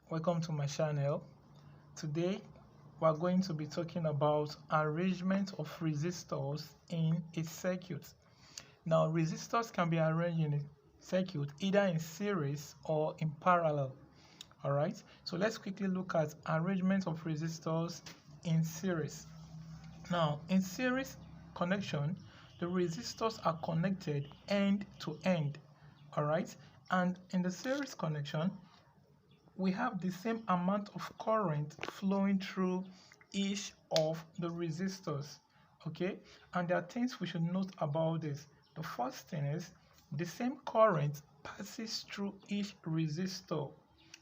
Welcome to my channel. Today we're going to be talking about arrangement of resistors in a circuit. Now resistors can be arranged in a circuit either in series or in parallel. Alright, so let's quickly look at arrangement of resistors in series. Now in series connection, the resistors are connected end to end. Alright, and in the series connection we have the same amount of current flowing through each of the resistors. Okay, and there are things we should note about this. The first thing is the same current passes through each resistor.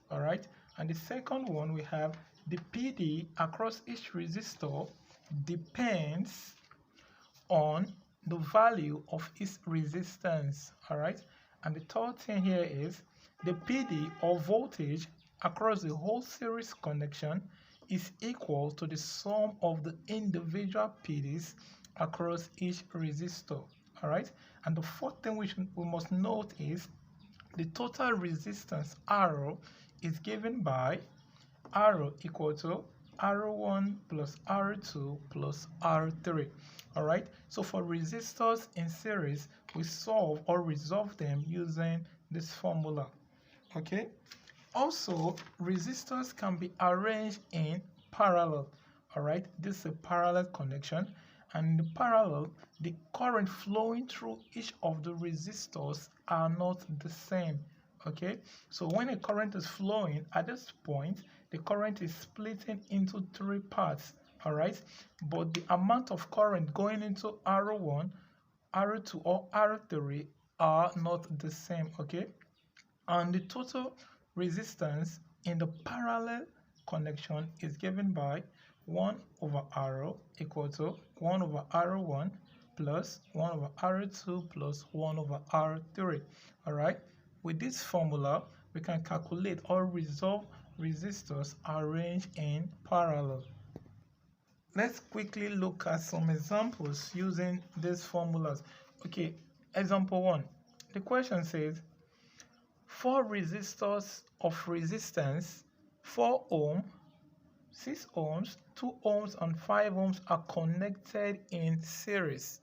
All right, and the second one, we have the PD across each resistor depends on the value of its resistance. All right, and the third thing here is the PD, or voltage, across the whole series connection is equal to the sum of the individual PDs across each resistor. All right, and the fourth thing we must note is the total resistance R is given by R equal to R1 plus R2 plus R3. Alright, so for resistors in series, we solve or resolve them using this formula. Okay, also resistors can be arranged in parallel. Alright, this is a parallel connection, and in the parallel, the current flowing through each of the resistors are not the same. Okay, so when a current is flowing at this point, the current is splitting into three parts. All right, but the amount of current going into R1, R2 or R3 are not the same. Okay, and the total resistance in the parallel connection is given by 1 over R equal to 1 over R1 plus 1 over R2 plus 1 over R3. All right, with this formula, we can calculate or resolve resistors arranged in parallel. Let's quickly look at some examples using these formulas. Okay, example 1. The question says 4 resistors of resistance 4 ohm, 6 ohms, 2 ohms and 5 ohms are connected in series.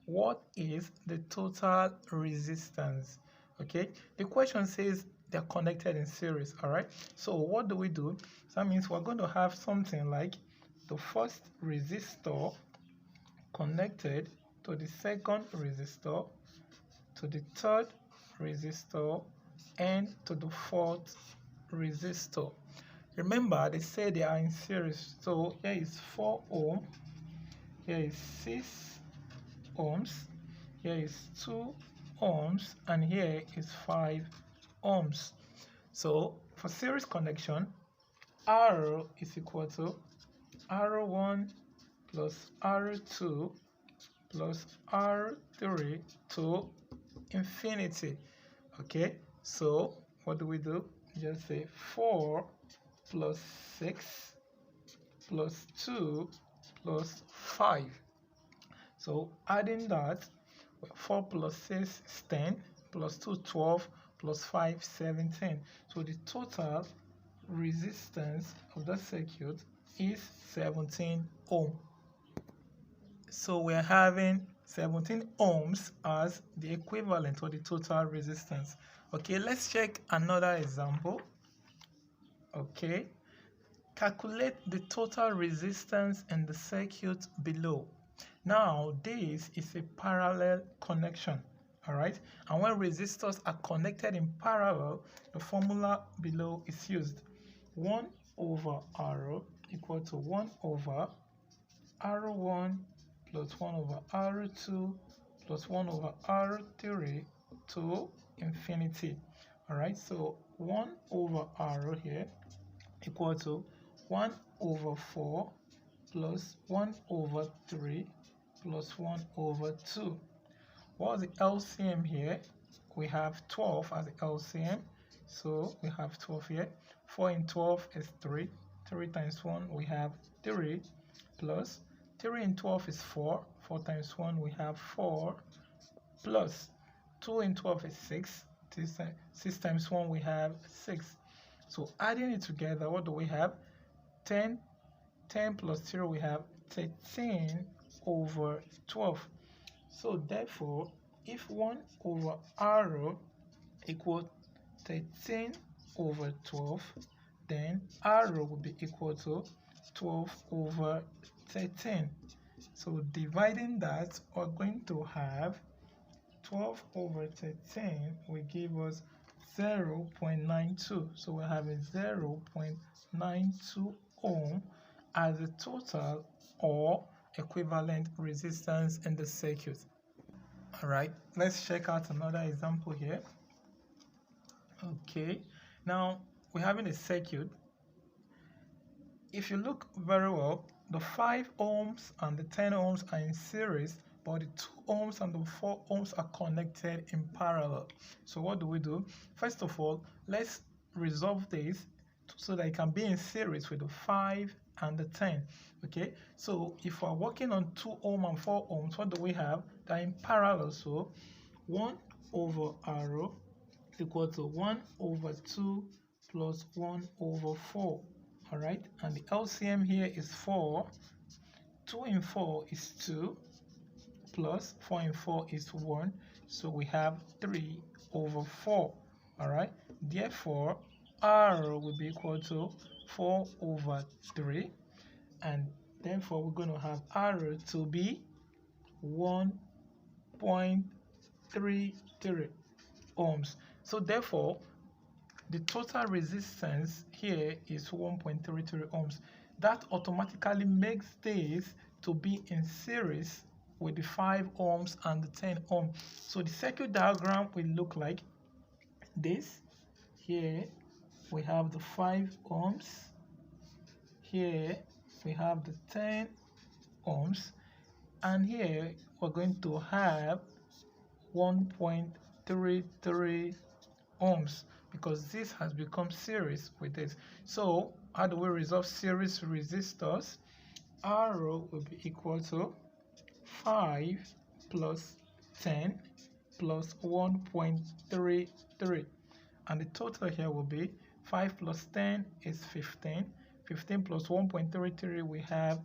What is the total resistance? Okay, the question says they're connected in series. All right, so what do we do? So that means we're going to have something like the first resistor connected to the second resistor, to the third resistor, and to the fourth resistor. Remember, they say they are in series, so here is 4 ohm, here is 6 ohms, here is 2 ohms, and here is 5 ohms. So for series connection, R is equal to R1 plus R2 plus R3 to infinity. Okay, so what do? We just say 4 plus 6 plus 2 plus 5. So adding that, 4 plus 6 is 10, plus 2 12, plus 5 17. So the total resistance of the circuit is 17 ohm. So we're having 17 ohms as the equivalent or the total resistance. Okay, let's check another example. Okay, calculate the total resistance in the circuit below. Now this is a parallel connection. All right, and when resistors are connected in parallel, the formula below is used. 1 over R equal to 1 over R1 plus 1 over R2 plus 1 over R3 to infinity. All right, so 1 over R here equal to 1 over 4 plus 1 over 3 plus 1 over 2. What's the LCM here? We have 12 as the LCM, so we have 12 here. 4 in 12 is 3. 3 times 1, we have 3, plus 3 in 12 is 4. 4 times 1, we have 4, plus 2 in 12 is 6. 6 times 1, we have 6. So adding it together, what do we have? 10 plus 0, we have 13 over 12. So therefore, if 1 over r equals 13 over 12, then r will be equal to 12 over 13. So dividing that, we're going to have 12 over 13 will give us 0.92. So we're having 0.92 ohm as the total or equivalent resistance in the circuit. All right, let's check out another example here. Okay, now we're having a circuit. If you look very well, the 5 ohms and the 10 ohms are in series, but the 2 ohms and the 4 ohms are connected in parallel. So what do? First of all, let's resolve this so that it can be in series with the 5 and the 10. Okay, so if we're working on 2 ohm and 4 ohms, what do we have? They're in parallel. So 1 over r equal to 1 over 2 plus 1 over 4. All right, and the LCM here is 4. 2 in 4 is 2 plus 4 in 4 is 1. So we have 3 over 4. All right, therefore R will be equal to 4 over 3, and therefore we're going to have R to be 1.33 ohms. So therefore the total resistance here is 1.33 ohms. That automatically makes this to be in series with the 5 ohms and the 10 ohm. So the circuit diagram will look like this. Here we have the 5 ohms. Here we have the 10 ohms. And here we're going to have 1.33 ohms because this has become series with this. So how do we resolve series resistors? R will be equal to 5 plus 10 plus 1.33, and the total here will be 5 plus 10 is 15. 15 plus 1.33, we have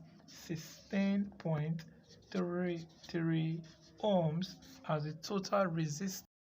16.33 ohms as the total resistance